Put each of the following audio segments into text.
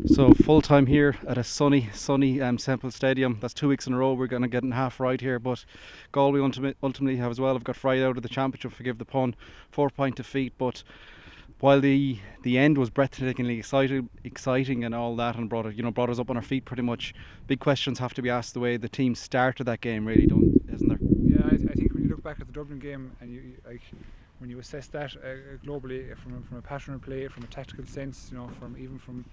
So full time here at a sunny Semple Stadium. That's 2 weeks in a row. We're going to get in half right here, but Galway ultimately have as well. Have got fried out of the championship. Forgive the pun. 4-point defeat, but while the end was breathtakingly exciting and all that, and brought us up on our feet pretty much. Big questions have to be asked the way the team started that game, really, isn't there? Yeah, I think when you look back at the Dublin game and when you assess that globally from a pattern of play, from a tactical sense, from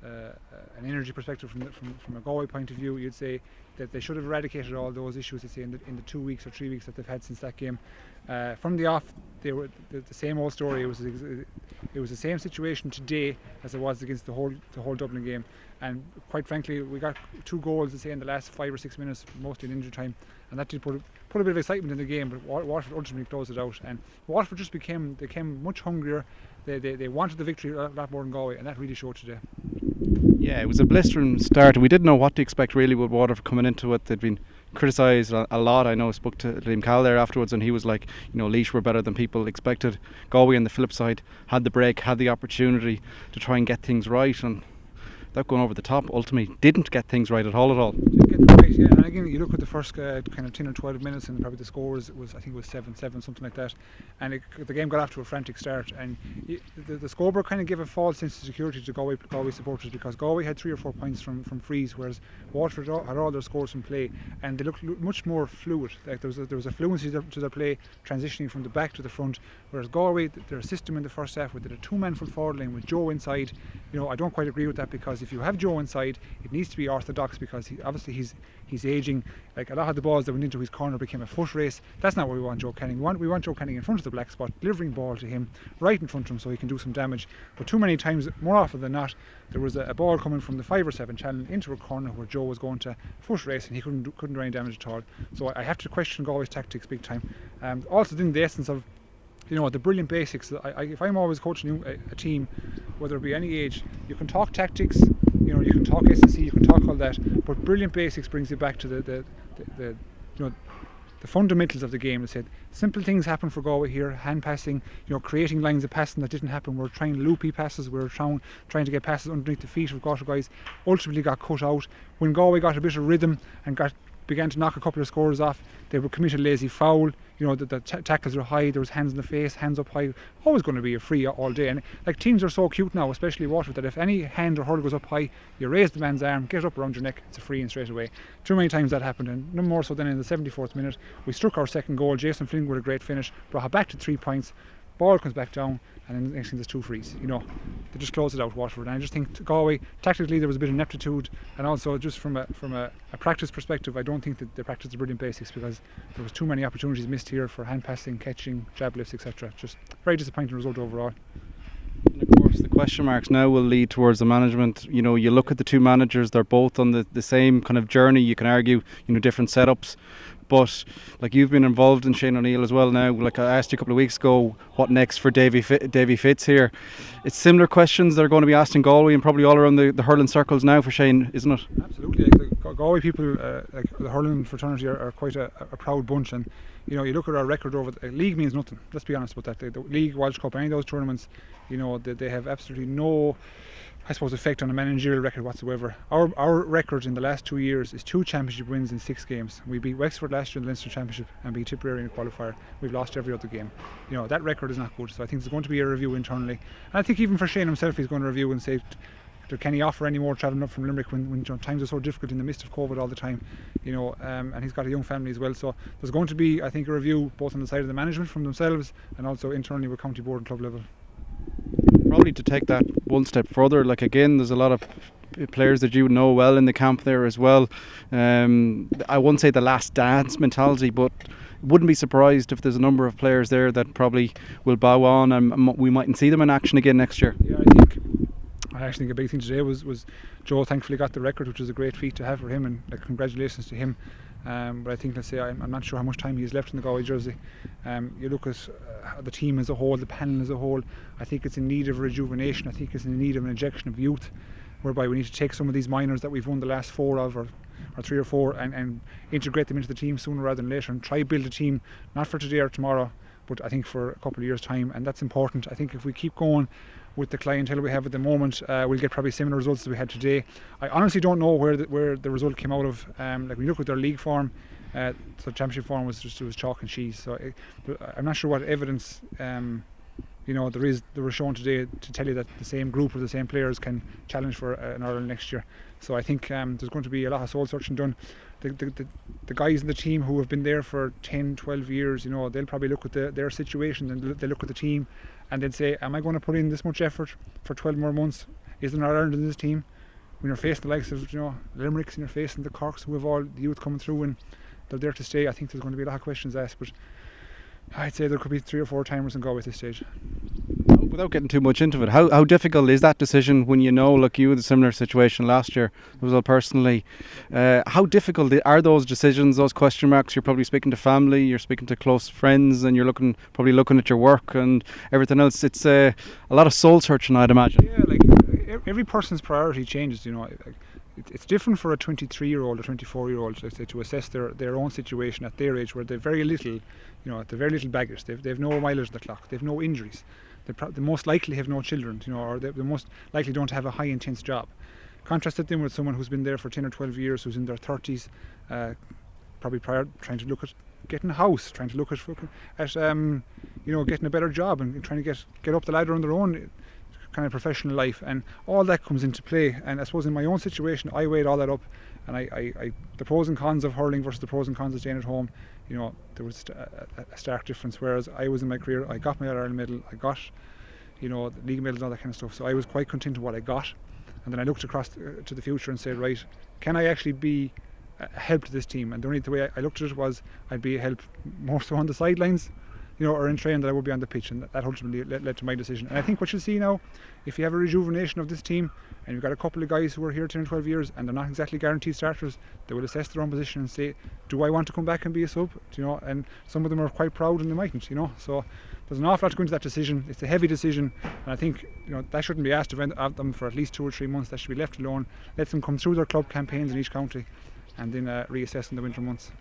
an energy perspective, from a Galway point of view, you'd say that they should have eradicated all those issues. Let's say in the 2 weeks or 3 weeks that they've had since that game. From the off, they were the same old story. It was the same situation today as it was against the whole Dublin game. And quite frankly, we got 2 goals, let's say, in the last 5 or 6 minutes, mostly in injury time, and that did put a bit of excitement in the game. But Waterford ultimately closed it out, and Waterford just became much hungrier. They wanted the victory a lot more than Galway, and that really showed today. Yeah, it was a blistering start. We didn't know what to expect really with Waterford coming into it. They'd been criticised a lot. I know I spoke to Liam Cal there afterwards, and he was like, Laois were better than people expected. Galway on the flip side had the break, had the opportunity to try and get things right, and without going over the top, ultimately didn't get things right at all. Didn't get them right, yeah. And again, you look at the first kind of 10 or 12 minutes, and probably the score was I think it was 7-7, something like that. And the game got off to a frantic start, and the scoreboard kind of gave a false sense of security to Galway supporters, because Galway had 3 or 4 points from frees, whereas Waterford had all their scores from play, and they looked much more fluid. Like there was a fluency to their play, transitioning from the back to the front. Whereas Galway, their system in the first half with a 2-man full forward line with Joe inside, I don't quite agree with that, because if you have Joe inside, it needs to be orthodox, because he's aging. Like a lot of the balls that went into his corner became a foot race. That's not what we want Joe Canning. We want Joe Canning in front of the black spot, delivering ball to him, right in front of him, so he can do some damage. But too many times, more often than not, there was a ball coming from the 5 or 7 channel into a corner where Joe was going to foot race, and he couldn't do any damage at all. So I have to question Galway's tactics big time. Also, in the essence of the brilliant basics. If I'm always coaching a team, whether it be any age, you can talk tactics, you can talk S&C, you can talk all that, but brilliant basics brings you back to the fundamentals of the game. It said simple things happen for Galway here: hand passing, creating lines of passing that didn't happen. We're trying loopy passes, we're trying to get passes underneath the feet of Galway guys. Ultimately got cut out when Galway got a bit of rhythm and began to knock a couple of scores off. They would commit a lazy foul. The tackles are high, there was hands in the face, hands up high. Always going to be a free all day. And like, teams are so cute now, especially Waterford, that if any hand or hurl goes up high, you raise the man's arm, get it up around your neck, it's a free and straight away. Too many times that happened, and no more so than in the 74th minute. We struck our second goal. Jason Flynn with a great finish, brought it back to 3 points. Ball comes back down, and then the next thing there's 2 frees. They just close it out, Waterford. And I just think Galway, tactically, there was a bit of ineptitude, and also just from a practice perspective, I don't think that they practiced the brilliant basics, because there was too many opportunities missed here for hand passing, catching, jab lifts, etc. Just very disappointing result overall. And of course, the question marks now will lead towards the management. You look at the 2 managers; they're both on the same kind of journey. You can argue, different setups. But like, you've been involved in Shane O'Neill as well now. Like I asked you a couple of weeks ago, what next for Davy Fitz here? It's similar questions that are going to be asked in Galway and probably all around the hurling circles now for Shane, isn't it? Absolutely. Like, the Galway people, like the hurling fraternity, are quite a proud bunch. And you look at our record over the league means nothing. Let's be honest about that. The league, Walsh Cup, any of those tournaments, they have absolutely no, I suppose, effect on a managerial record whatsoever. Our record in the last 2 years is 2 championship wins in 6 games. We beat Wexford last year in the Leinster Championship and beat Tipperary in a qualifier. We've lost every other game. That record is not good. So I think there's going to be a review internally. And I think even for Shane himself, he's going to review and say, can he offer any more travelling up from Limerick when times are so difficult in the midst of COVID all the time, and he's got a young family as well. So there's going to be, I think, a review both on the side of the management from themselves and also internally with county board and club level. Probably to take that one step further, like, again, there's a lot of players that you know well in the camp there as well. I won't say the last dance mentality, but wouldn't be surprised if there's a number of players there that probably will bow on, and we mightn't see them in action again next year. Yeah, I actually think a big thing today was Joe thankfully got the record, which is a great feat to have for him, and congratulations to him. But I think, let's say, I'm not sure how much time he has left in the Galway jersey. You look at the team as a whole, the panel as a whole, I think it's in need of rejuvenation. I think it's in need of an injection of youth, whereby we need to take some of these minors that we've won the last 4 of, or 3 or 4, and integrate them into the team sooner rather than later, and try build a team, not for today or tomorrow, but I think for a couple of years' time. And that's important. I think if we keep going with the clientele we have at the moment, we'll get probably similar results as we had today. I honestly don't know where the result came out of. Like when you look at their league form, so championship form was chalk and cheese. So I'm not sure what evidence there was shown today to tell you that the same group or the same players can challenge for an Ireland next year. So I think there's going to be a lot of soul searching done. The guys in the team who have been there for 10, 12 years, they'll probably look at their situation and they'll look at the team and they'll say, am I going to put in this much effort for 12 more months? Is there not Ireland in this team? When you're facing the likes of Limericks and you're facing the Corks who have all the youth coming through and they're there to stay, I think there's going to be a lot of questions asked, but I'd say there could be 3 or 4 timers in Galway at this stage. Without getting too much into it, how difficult is that decision when you know, like you had a similar situation last year as well personally? How difficult are those decisions, those question marks? You're probably speaking to family, you're speaking to close friends, and you're probably looking at your work and everything else. It's a lot of soul searching, I'd imagine. Yeah, like every person's priority changes. It's different for a 23-year-old or 24-year-old, let's say, to assess their own situation at their age, where they've very little, very little baggage. They've no mileage on the clock. They've no injuries. They most likely have no children, or they most likely don't have a high intense job. Contrasted them with someone who's been there for 10 or 12 years, who's in their 30s, probably trying to look at getting a house, trying to look at getting a better job and trying to get up the ladder on their own kind of professional life, and all that comes into play. And I suppose in my own situation, I weighed all that up, and I the pros and cons of hurling versus the pros and cons of staying at home. There was a stark difference. Whereas I was in my career, I got my All-Ireland medal, I got the league medals, all that kind of stuff. So I was quite content with what I got, and then I looked across to the future and said, right, can I actually be a help to this team? And the only way I looked at it was I'd be a help more so on the sidelines, or in training, that I would be on the pitch, and that ultimately led to my decision. And I think what you'll see now, if you have a rejuvenation of this team, and you've got a couple of guys who are here 10 or 12 years, and they're not exactly guaranteed starters, they will assess their own position and say, do I want to come back and be a sub? And some of them are quite proud and they mightn't, So there's an awful lot to go into that decision. It's a heavy decision, and I think that shouldn't be asked of them for at least 2 or 3 months. That should be left alone. Let them come through their club campaigns in each county, and then reassess in the winter months.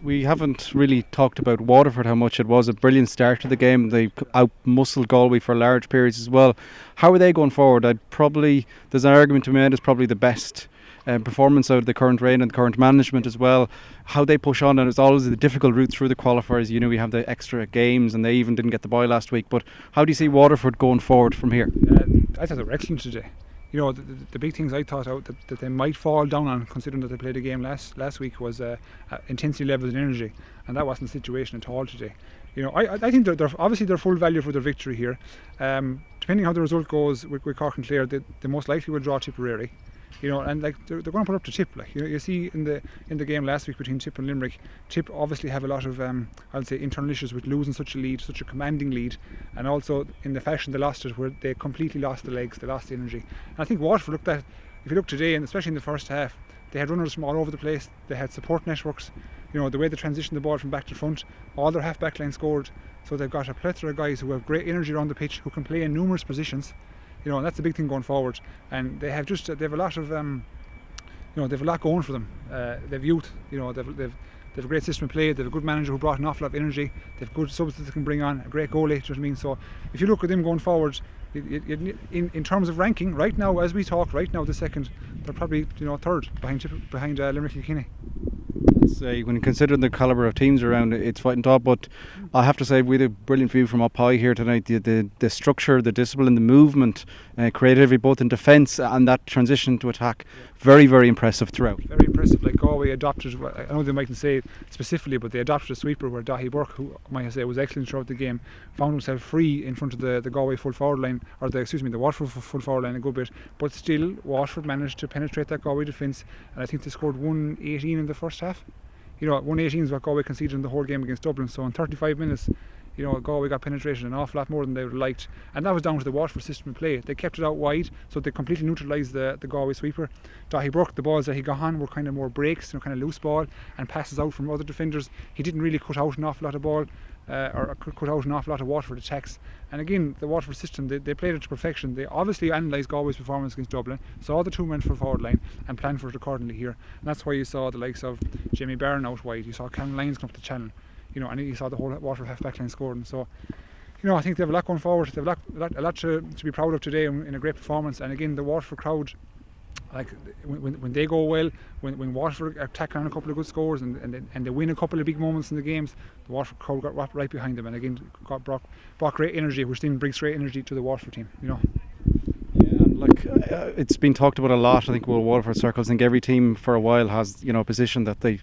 We haven't really talked about Waterford, how much it was a brilliant start to the game. They out-muscled Galway for large periods as well. How are they going forward? There's an argument to be made, it's probably the best performance out of the current reign and the current management as well. How they push on, and it's always the difficult route through the qualifiers. We have the extra games and they even didn't get the bye last week. But how do you see Waterford going forward from here? I thought they were excellent today. The big things I thought out that they might fall down on, considering that they played a game last week, was intensity levels and energy, and that wasn't the situation at all today. I think they're obviously their full value for their victory here. Depending how the result goes with Cork and Clare, they most likely will draw Tipperary. And they're going to put up to Tip. You see in the game last week between Tip and Limerick, Tip obviously have a lot of I'd say internal issues with losing such a lead, such a commanding lead, and also in the fashion they lost it, where they completely lost the legs, they lost the energy. And I think Waterford if you look today, and especially in the first half, they had runners from all over the place. They had support networks. The way they transitioned the ball from back to front, all their half back line scored. So they've got a plethora of guys who have great energy around the pitch, who can play in numerous positions. And that's the big thing going forward. And they have a lot of they've a lot going for them. They've youth. They've a great system of play. They've a good manager who brought an awful lot of energy. They've good subs that they can bring on. A great goalie. Do you know what I mean? So if you look at them going forward, in terms of ranking, right now as we talk, the second, they're probably third behind Limerick and Kilkenny. When considering the calibre of teams around, it's fighting top. But I have to say, we had a brilliant view from up high here tonight. The structure, the discipline, the movement, creativity, both in defence and that transition to attack, very, very impressive throughout. Very impressive. Like Galway adopted, I know they mightn't say it specifically, but they adopted a sweeper where Dahi Burke, who might I say was excellent throughout the game, found himself free in front of the Galway full forward line, or the Waterford full forward line a good bit. But still, Waterford managed to penetrate that Galway defence, and I think they scored 118 in the first half. 118 is what Galway conceded in the whole game against Dublin. So in 35 minutes, Galway got penetrated an awful lot more than they would have liked, and that was down to the Waterford system of play. They kept it out wide, so they completely neutralised the Galway sweeper. Dahi Burke, the balls that he got on were kind of more breaks, kind of loose ball and passes out from other defenders. He didn't really cut out an awful lot of ball, or cut out an awful lot of Waterford attacks. And again, the Waterford system, they played it to perfection. They obviously analysed Galway's performance against Dublin, saw the 2 men for forward line and planned for it accordingly here. And that's why you saw the likes of Jamie Barron out wide, you saw Cam Lyons come up the channel, and you saw the whole Waterford half back line scoring. So I think they have a lot going forward. They have a lot to be proud of today in a great performance. And again, the Waterford crowd, like when they go well, when Waterford are tacking on a couple of good scores and they win a couple of big moments in the games, the Waterford crowd got right behind them, and again brought great energy, which then brings great energy to the Waterford team. Yeah, and like it's been talked about a lot. I think Waterford circles. I think every team for a while has a position that they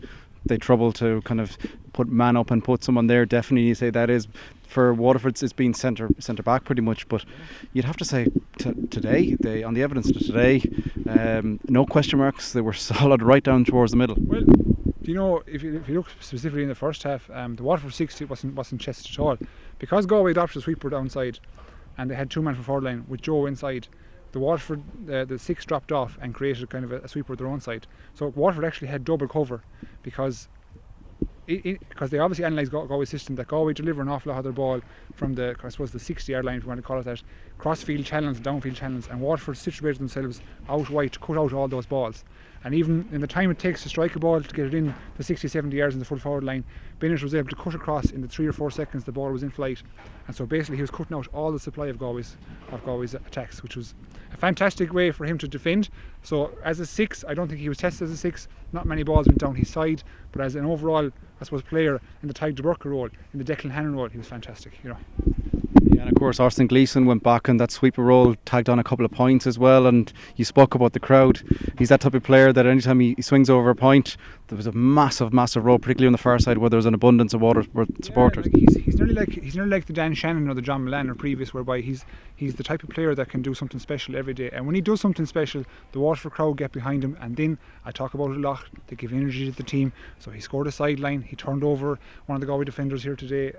trouble to kind of put man up and put someone there. Definitely, you say that is. For Waterford, it's been centre back pretty much, but you'd have to say today, on the evidence of today, no question marks. They were solid right down towards the middle. Well, if you look specifically in the first half, the Waterford 60 wasn't chested at all, because Galway adopted a sweeper downside, and they had two men for forward line with Joe inside. The Waterford the 6 dropped off and created kind of a sweeper at their own side. So Waterford actually had double cover because they obviously analysed Galway's system, that Galway deliver an awful lot of their ball from the 60-yard line, if you want to call it that, cross-field channels, downfield channels, and Waterford situated themselves out wide to cut out all those balls. And even in the time it takes to strike a ball to get it in the 60-70 yards in the full forward line, Bennett was able to cut across in the 3 or 4 seconds the ball was in flight, and so basically he was cutting out all the supply of Galway's attacks, which was a fantastic way for him to defend. So as a 6, I don't think he was tested as a 6. Not many balls went down his side, but as an overall, I suppose, player in the Tadhg de Burke role, in the Declan Hannon role, he was fantastic. Yeah, and of course Austin Gleeson went back in that sweeper role, tagged on a couple of points as well. And you spoke about the crowd. He's that type of player that anytime he swings over a point, there was a massive row, particularly on the far side where there was an abundance of Waterford supporters. He's nearly like the Dan Shannon or the John Milan or previous, whereby he's the type of player that can do something special every day. And when he does something special, the Waterford crowd get behind him, and then I talk about it a lot, they give energy to the team. So he scored a sideline, he turned over one of the Galway defenders here today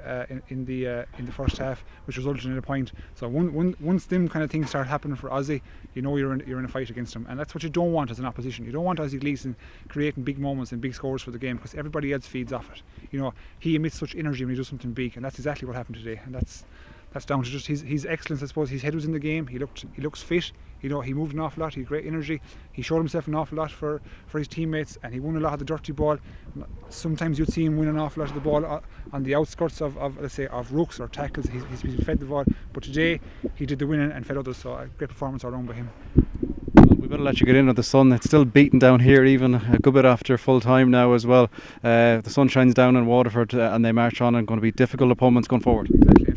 in the first half, which resulted in a point. So once them kind of things start happening for Ozzy, you're in a fight against him, and that's what you don't want as an opposition. You don't want Ozzy Gleeson creating big moments and big scores for the game, because everybody else feeds off it. He emits such energy when he does something big, and that's exactly what happened today. And that's down to just his excellence, I suppose. His head was in the game. He looks fit. He moved an awful lot. He had great energy. He showed himself an awful lot for his teammates, and he won a lot of the dirty ball. Sometimes you'd see him win an awful lot of the ball on the outskirts of let's say of rooks or tackles. He's fed the ball, but today he did the winning and fed others. So a great performance all round by him. We've got to let you get in with the sun. It's still beating down here, even a good bit after full time now as well. The sun shines down in Waterford, and they march on, and going to be difficult opponents going forward. Exactly.